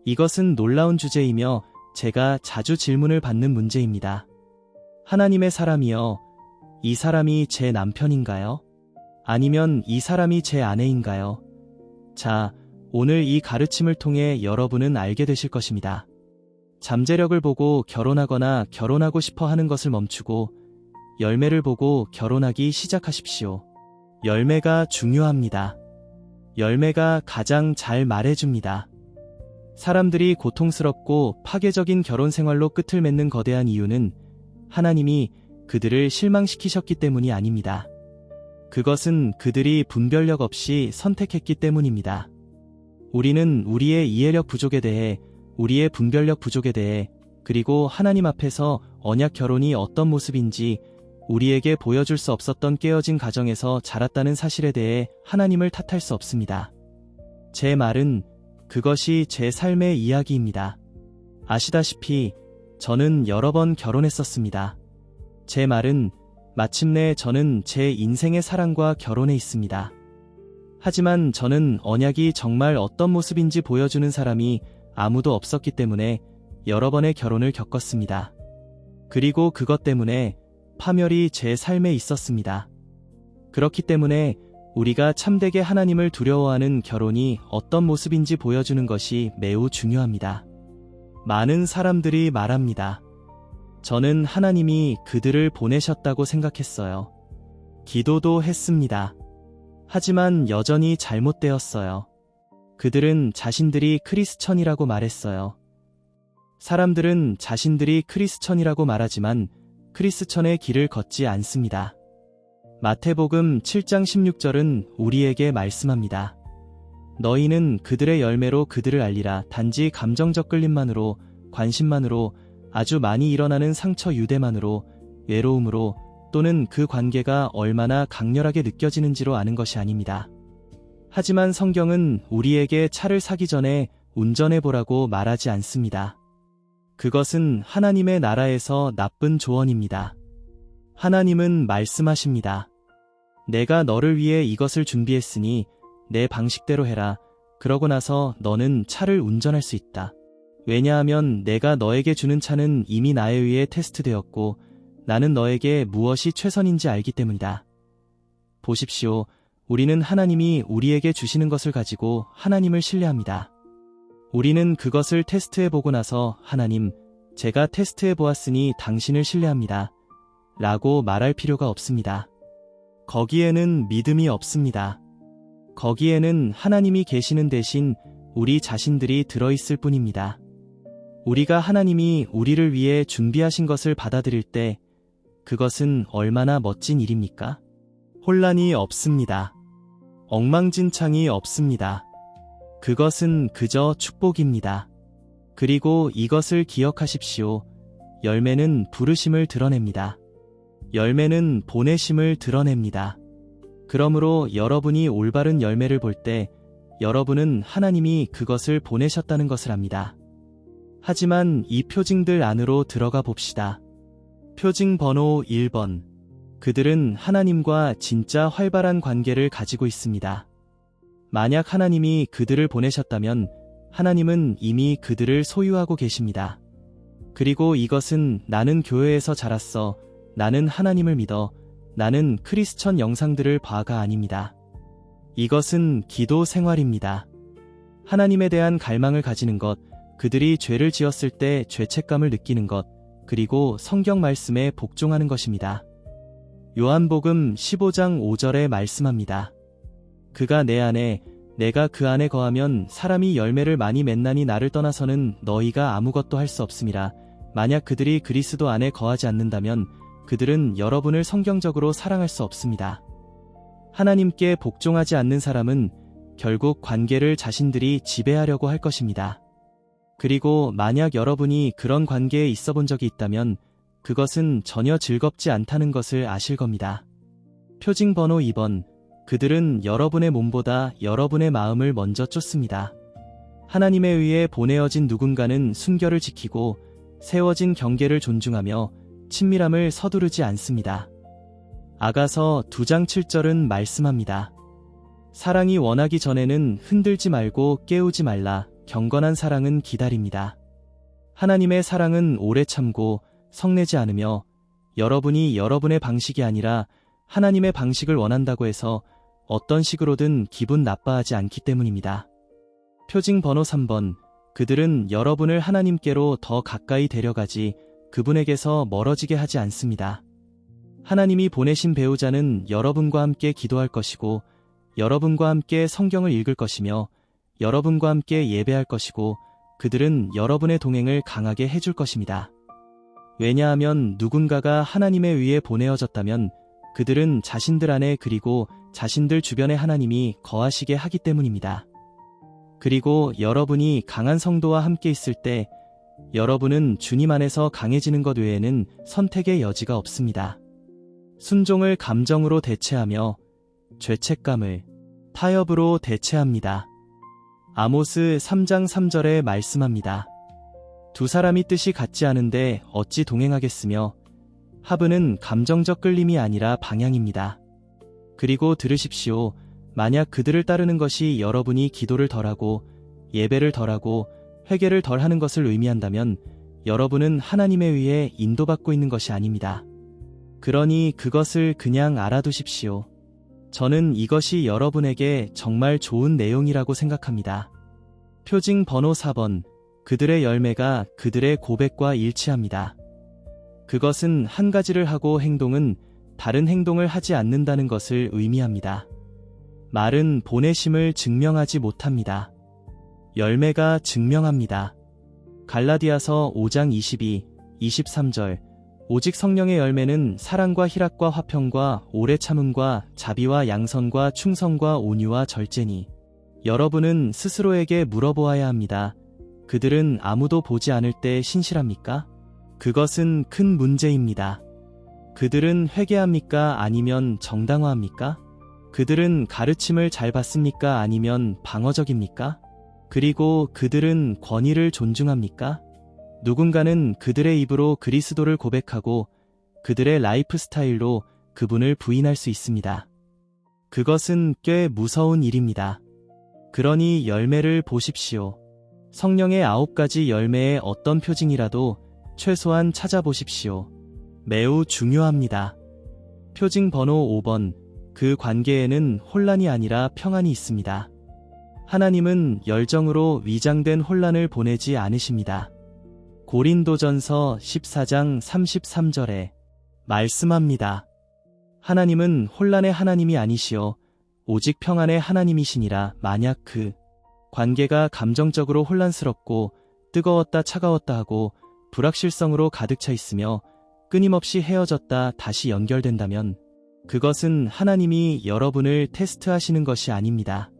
이것은 놀라운 주제이며 제가 자주 질문을 받는 문제입니다. 하나님의 사람이여, 이 사람이 제 남편인가요? 아니면 이 사람이 제 아내인가요? 자, 오늘 이 가르침을 통해 여러분은 알게 되실 것입니다. 잠재력을 보고 결혼하거나 결혼하고 싶어 하는 것을 멈추고 열매를 보고 결혼하기 시작하십시오. 열매가 중요합니다. 열매가 가장 잘 말해줍니다. 사람들이 고통스럽고 파괴적인 결혼 생활로 끝을 맺는 거대한 이유는 하나님이 그들을 실망시키셨기 때문이 아닙니다. 그것은 그들이 분별력 없이 선택했기 때문입니다. 우리는 우리의 이해력 부족에 대해, 우리의 분별력 부족에 대해, 그리고 하나님 앞에서 언약 결혼이 어떤 모습인지 우리에게 보여줄 수 없었던 깨어진 가정에서 자랐다는 사실에 대해 하나님을 탓할 수 없습니다. 제 말은 그것이 제 삶의 이야기입니다. 아시다시피 저는 여러 번 결혼했었습니다. 제 말은 마침내 저는 제 인생의 사랑과 결혼해 있습니다. 하지만 저는 언약이 정말 어떤 모습인지 보여주는 사람이 아무도 없었기 때문에 여러 번의 결혼을 겪었습니다. 그리고 그것 때문에 파멸이 제 삶에 있었습니다. 그렇기 때문에 우리가 참되게 하나님을 두려워하는 결혼이 어떤 모습인지 보여주는 것이 매우 중요합니다. 많은 사람들이 말합니다. 저는 하나님이 그들을 보내셨다고 생각했어요. 기도도 했습니다. 하지만 여전히 잘못되었어요. 그들은 자신들이 크리스천이라고 말했어요. 사람들은 자신들이 크리스천이라고 말하지만 크리스천의 길을 걷지 않습니다. 마태복음 7장 16절은 우리에게 말씀합니다. 너희는 그들의 열매로 그들을 알리라. 단지 감정적 끌림만으로, 관심만으로, 아주 많이 일어나는 상처 유대만으로, 외로움으로, 또는 그 관계가 얼마나 강렬하게 느껴지는지로 아는 것이 아닙니다. 하지만 성경은 우리에게 차를 사기 전에 운전해보라고 말하지 않습니다. 그것은 하나님의 나라에서 나쁜 조언입니다. 하나님은 말씀하십니다. 내가 너를 위해 이것을 준비했으니 내 방식대로 해라. 그러고 나서 너는 차를 운전할 수 있다. 왜냐하면 내가 너에게 주는 차는 이미 나에 의해 테스트되었고 나는 너에게 무엇이 최선인지 알기 때문이다. 보십시오. 우리는 하나님이 우리에게 주시는 것을 가지고 하나님을 신뢰합니다. 우리는 그것을 테스트해보고 나서 하나님, 제가 테스트해보았으니 당신을 신뢰합니다. 라고 말할 필요가 없습니다. 거기에는 믿음이 없습니다. 거기에는 하나님이 계시는 대신 우리 자신들이 들어있을 뿐입니다. 우리가 하나님이 우리를 위해 준비하신 것을 받아들일 때 그것은 얼마나 멋진 일입니까? 혼란이 없습니다. 엉망진창이 없습니다. 그것은 그저 축복입니다. 그리고 이것을 기억하십시오. 열매는 부르심을 드러냅니다. 열매는 보내심을 드러냅니다. 그러므로 여러분이 올바른 열매를 볼 때 여러분은 하나님이 그것을 보내셨다는 것을 압니다. 하지만 이 표징들 안으로 들어가 봅시다. 표징 번호 1번. 그들은 하나님과 진짜 활발한 관계를 가지고 있습니다. 만약 하나님이 그들을 보내셨다면 하나님은 이미 그들을 소유하고 계십니다. 그리고 이것은 나는 교회에서 자랐어, 나는 하나님을 믿어, 나는 크리스천 영상들을 봐가 아닙니다. 이것은 기도 생활입니다. 하나님에 대한 갈망을 가지는 것, 그들이 죄를 지었을 때 죄책감을 느끼는 것, 그리고 성경 말씀에 복종하는 것입니다. 요한복음 15장 5절에 말씀합니다. 그가 내 안에, 내가 그 안에 거하면 사람이 열매를 많이 맺나니 나를 떠나서는 너희가 아무것도 할 수 없음이라. 만약 그들이 그리스도 안에 거하지 않는다면 그들은 여러분을 성경적으로 사랑할 수 없습니다. 하나님께 복종하지 않는 사람은 결국 관계를 자신들이 지배하려고 할 것입니다. 그리고 만약 여러분이 그런 관계에 있어 본 적이 있다면 그것은 전혀 즐겁지 않다는 것을 아실 겁니다. 표징 번호 2번. 그들은 여러분의 몸보다 여러분의 마음을 먼저 쫓습니다. 하나님에 의해 보내어진 누군가는 순결을 지키고 세워진 경계를 존중하며 친밀함을 서두르지 않습니다. 아가서 2장 7절은 말씀합니다. 사랑이 원하기 전에는 흔들지 말고 깨우지 말라. 경건한 사랑은 기다립니다. 하나님의 사랑은 오래 참고 성내지 않으며 여러분이 여러분의 방식이 아니라 하나님의 방식을 원한다고 해서 어떤 식으로든 기분 나빠하지 않기 때문입니다. 표징 번호 3번. 그들은 여러분을 하나님께로 더 가까이 데려가지 그분에게서 멀어지게 하지 않습니다. 하나님이 보내신 배우자는 여러분과 함께 기도할 것이고 여러분과 함께 성경을 읽을 것이며 여러분과 함께 예배할 것이고 그들은 여러분의 동행을 강하게 해줄 것입니다. 왜냐하면 누군가가 하나님에 의해 보내어졌다면 그들은 자신들 안에 그리고 자신들 주변에 하나님이 거하시게 하기 때문입니다. 그리고 여러분이 강한 성도와 함께 있을 때 여러분은 주님 안에서 강해지는 것 외에는 선택의 여지가 없습니다. 순종을 감정으로 대체하며 죄책감을 타협으로 대체합니다. 아모스 3장 3절에 말씀합니다. 두 사람이 뜻이 같지 않은데 어찌 동행하겠으며 하브는 감정적 끌림이 아니라 방향입니다. 그리고 들으십시오. 만약 그들을 따르는 것이 여러분이 기도를 덜하고 예배를 덜하고 회개를 덜하는 것을 의미한다면 여러분은 하나님에 의해 인도받고 있는 것이 아닙니다. 그러니 그것을 그냥 알아두십시오. 저는 이것이 여러분에게 정말 좋은 내용이라고 생각합니다. 표징 번호 4번. 그들의 열매가 그들의 고백과 일치합니다. 그것은 한 가지를 하고 행동은 다른 행동을 하지 않는다는 것을 의미합니다. 말은 보내심을 증명하지 못합니다. 열매가 증명합니다. 갈라디아서 5장 22, 23절. 오직 성령의 열매는 사랑과 희락과 화평과 오래 참음과 자비와 양선과 충성과 온유와 절제니. 여러분은 스스로에게 물어보아야 합니다. 그들은 아무도 보지 않을 때 신실합니까? 그것은 큰 문제입니다. 그들은 회개합니까? 아니면 정당화합니까? 그들은 가르침을 잘 받습니까? 아니면 방어적입니까? 그리고 그들은 권위를 존중합니까? 누군가는 그들의 입으로 그리스도를 고백하고 그들의 라이프 스타일로 그분을 부인할 수 있습니다. 그것은 꽤 무서운 일입니다. 그러니 열매를 보십시오. 성령의 9가지 열매의 어떤 표징이라도 최소한 찾아보십시오. 매우 중요합니다. 표징 번호 5번. 그 관계에는 혼란이 아니라 평안이 있습니다. 하나님은 열정으로 위장된 혼란을 보내지 않으십니다. 고린도전서 14장 33절에 말씀합니다. 하나님은 혼란의 하나님이 아니시오 오직 평안의 하나님이시니라. 만약 그 관계가 감정적으로 혼란스럽고 뜨거웠다 차가웠다 하고 불확실성으로 가득 차 있으며 끊임없이 헤어졌다 다시 연결된다면 그것은 하나님이 여러분을 테스트하시는 것이 아닙니다.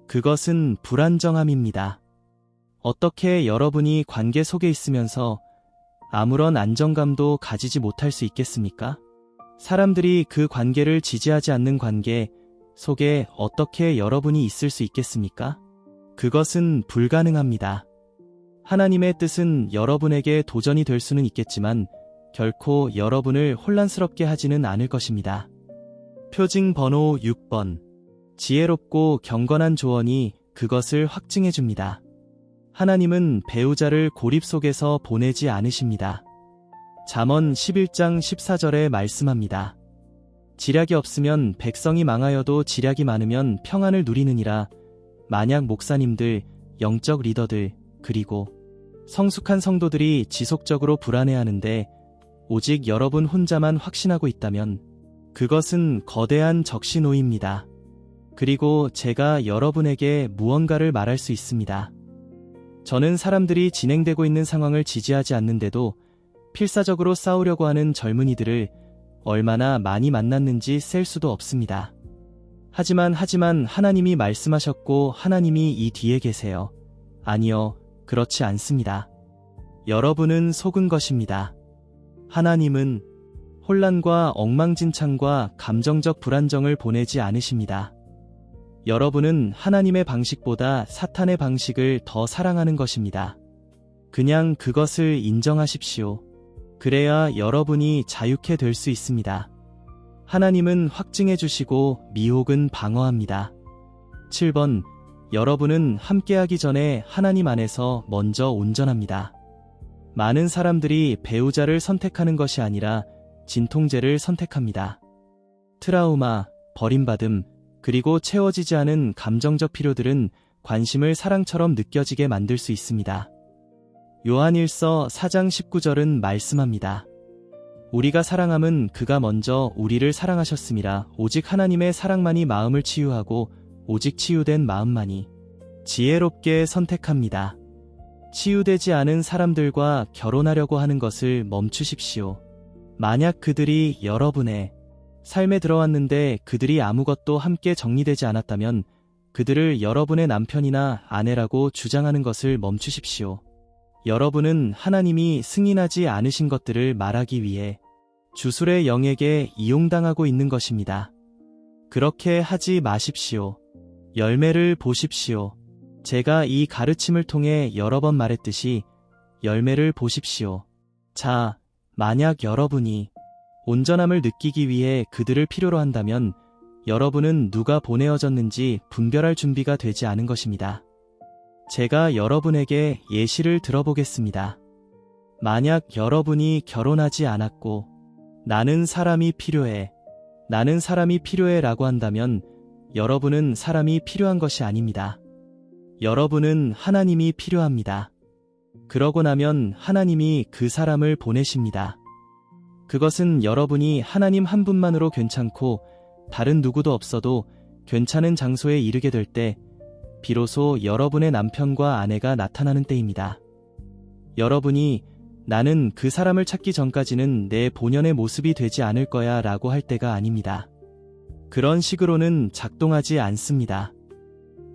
그것은 불안정함입니다. 어떻게 여러분이 관계 속에 있으면서 아무런 안정감도 가지지 못할 수 있겠습니까? 사람들이 그 관계를 지지하지 않는 관계 속에 어떻게 여러분이 있을 수 있겠습니까? 그것은 불가능합니다. 하나님의 뜻은 여러분에게 도전이 될 수는 있겠지만 결코 여러분을 혼란스럽게 하지는 않을 것입니다. 표징 번호 6번. 지혜롭고 경건한 조언이 그것을 확증해 줍니다. 하나님은 배우자를 고립 속에서 보내지 않으십니다. 잠언 11장 14절에 말씀합니다. 지략이 없으면 백성이 망하여도 지략이 많으면 평안을 누리느니라. 만약 목사님들, 영적 리더들, 그리고 성숙한 성도들이 지속적으로 불안해하는데 오직 여러분 혼자만 확신하고 있다면 그것은 거대한 적신호입니다. 그리고 제가 여러분에게 무언가를 말할 수 있습니다. 저는 사람들이 진행되고 있는 상황을 지지하지 않는데도 필사적으로 싸우려고 하는 젊은이들을 얼마나 많이 만났는지 셀 수도 없습니다. 하지만 하나님이 말씀하셨고 하나님이 이 뒤에 계세요. 아니요, 그렇지 않습니다. 여러분은 속은 것입니다. 하나님은 혼란과 엉망진창과 감정적 불안정을 보내지 않으십니다. 여러분은 하나님의 방식보다 사탄의 방식을 더 사랑하는 것입니다. 그냥 그것을 인정하십시오. 그래야 여러분이 자유케 될 수 있습니다. 하나님은 확증해 주시고 미혹은 방어합니다. 7번. 여러분은 함께하기 전에 하나님 안에서 먼저 온전합니다. 많은 사람들이 배우자를 선택하는 것이 아니라 진통제를 선택합니다. 트라우마, 버림받음, 그리고 채워지지 않은 감정적 필요들은 관심을 사랑처럼 느껴지게 만들 수 있습니다. 요한일서 4장 19절은 말씀합니다. 우리가 사랑함은 그가 먼저 우리를 사랑하셨음이라. 오직 하나님의 사랑만이 마음을 치유하고 오직 치유된 마음만이 지혜롭게 선택합니다. 치유되지 않은 사람들과 결혼하려고 하는 것을 멈추십시오. 만약 그들이 여러분의 삶에 들어왔는데 그들이 아무것도 함께 정리되지 않았다면 그들을 여러분의 남편이나 아내라고 주장하는 것을 멈추십시오. 여러분은 하나님이 승인하지 않으신 것들을 말하기 위해 주술의 영에게 이용당하고 있는 것입니다. 그렇게 하지 마십시오. 열매를 보십시오. 제가 이 가르침을 통해 여러 번 말했듯이 열매를 보십시오. 자, 만약 여러분이 온전함을 느끼기 위해 그들을 필요로 한다면 여러분은 누가 보내어졌는지 분별할 준비가 되지 않은 것입니다. 제가 여러분에게 예시를 들어보겠습니다. 만약 여러분이 결혼하지 않았고 나는 사람이 필요해 라고 한다면 여러분은 사람이 필요한 것이 아닙니다. 여러분은 하나님이 필요합니다. 그러고 나면 하나님이 그 사람을 보내십니다. 그것은 여러분이 하나님 한 분만으로 괜찮고 다른 누구도 없어도 괜찮은 장소에 이르게 될 때 비로소 여러분의 남편과 아내가 나타나는 때입니다. 여러분이 나는 그 사람을 찾기 전까지는 내 본연의 모습이 되지 않을 거야 라고 할 때가 아닙니다. 그런 식으로는 작동하지 않습니다.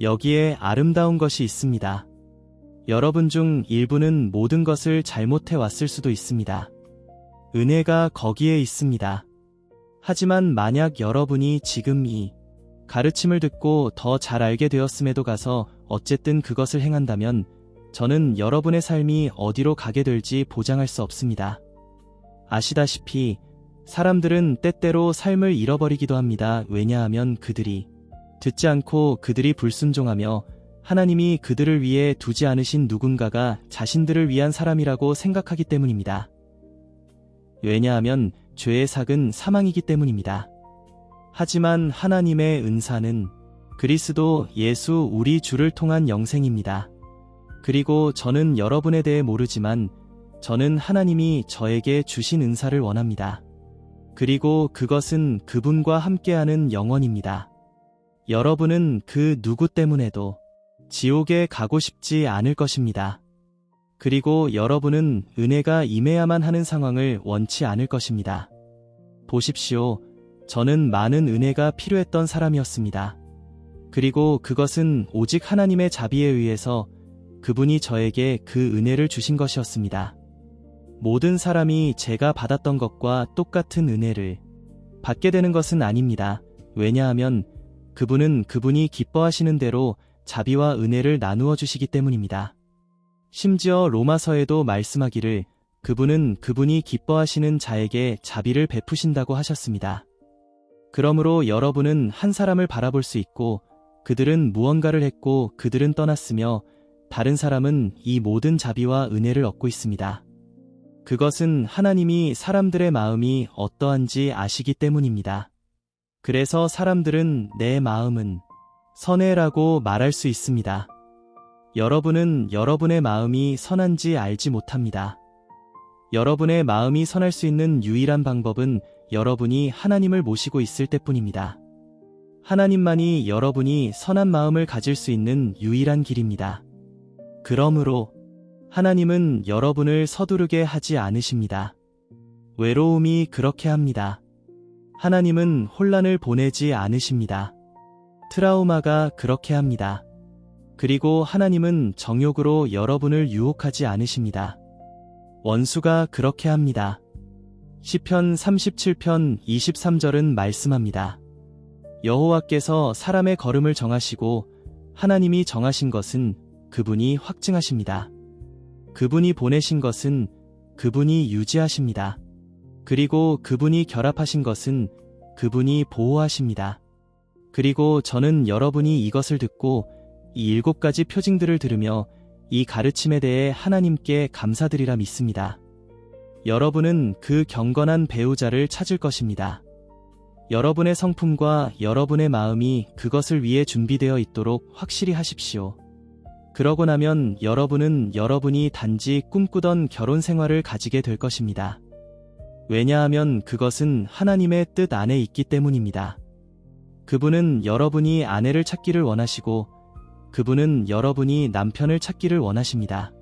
여기에 아름다운 것이 있습니다. 여러분 중 일부는 모든 것을 잘못해 왔을 수도 있습니다. 은혜가 거기에 있습니다. 하지만 만약 여러분이 지금 이 가르침을 듣고 더 잘 알게 되었음에도 가서 어쨌든 그것을 행한다면 저는 여러분의 삶이 어디로 가게 될지 보장할 수 없습니다. 아시다시피 사람들은 때때로 삶을 잃어버리기도 합니다. 왜냐하면 그들이 듣지 않고 그들이 불순종하며 하나님이 그들을 위해 두지 않으신 누군가가 자신들을 위한 사람이라고 생각하기 때문입니다. 왜냐하면 죄의 삭은 사망이기 때문입니다. 하지만 하나님의 은사는 그리스도 예수 우리 주를 통한 영생입니다. 그리고 저는 여러분에 대해 모르지만 저는 하나님이 저에게 주신 은사를 원합니다. 그리고 그것은 그분과 함께하는 영원입니다. 여러분은 그 누구 때문에도 지옥에 가고 싶지 않을 것입니다. 그리고 여러분은 은혜가 임해야만 하는 상황을 원치 않을 것입니다. 보십시오. 저는 많은 은혜가 필요했던 사람이었습니다. 그리고 그것은 오직 하나님의 자비에 의해서 그분이 저에게 그 은혜를 주신 것이었습니다. 모든 사람이 제가 받았던 것과 똑같은 은혜를 받게 되는 것은 아닙니다. 왜냐하면 그분은 그분이 기뻐하시는 대로 자비와 은혜를 나누어 주시기 때문입니다. 심지어 로마서에도 말씀하기를 그분은 그분이 기뻐하시는 자에게 자비를 베푸신다고 하셨습니다. 그러므로 여러분은 한 사람을 바라볼 수 있고 그들은 무언가를 했고 그들은 떠났으며 다른 사람은 이 모든 자비와 은혜를 얻고 있습니다. 그것은 하나님이 사람들의 마음이 어떠한지 아시기 때문입니다. 그래서 사람들은 내 마음은 선해라고 말할 수 있습니다. 여러분은 여러분의 마음이 선한지 알지 못합니다. 여러분의 마음이 선할 수 있는 유일한 방법은 여러분이 하나님을 모시고 있을 때뿐입니다. 하나님만이 여러분이 선한 마음을 가질 수 있는 유일한 길입니다. 그러므로 하나님은 여러분을 서두르게 하지 않으십니다. 외로움이 그렇게 합니다. 하나님은 혼란을 보내지 않으십니다. 트라우마가 그렇게 합니다. 그리고 하나님은 정욕으로 여러분을 유혹하지 않으십니다. 원수가 그렇게 합니다. 시편 37편 23절은 말씀합니다. 여호와께서 사람의 걸음을 정하시고 하나님이 정하신 것은 그분이 확증하십니다. 그분이 보내신 것은 그분이 유지하십니다. 그리고 그분이 결합하신 것은 그분이 보호하십니다. 그리고 저는 여러분이 이것을 듣고 이 7가지 표징들을 들으며 이 가르침에 대해 하나님께 감사드리라 믿습니다. 여러분은 그 경건한 배우자를 찾을 것입니다. 여러분의 성품과 여러분의 마음이 그것을 위해 준비되어 있도록 확실히 하십시오. 그러고 나면 여러분은 여러분이 단지 꿈꾸던 결혼 생활을 가지게 될 것입니다. 왜냐하면 그것은 하나님의 뜻 안에 있기 때문입니다. 그분은 여러분이 아내를 찾기를 원하시고 그분은 여러분이 남편을 찾기를 원하십니다.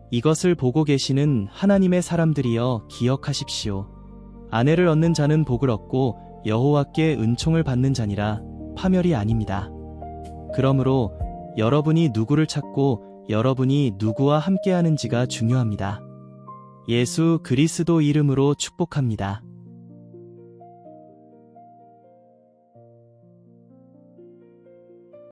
이것을 보고 계시는 하나님의 사람들이여 기억하십시오. 아내를 얻는 자는 복을 얻고 여호와께 은총을 받는 자니라 파멸이 아닙니다. 그러므로 여러분이 누구를 찾고 여러분이 누구와 함께하는지가 중요합니다. 예수 그리스도 이름으로 축복합니다.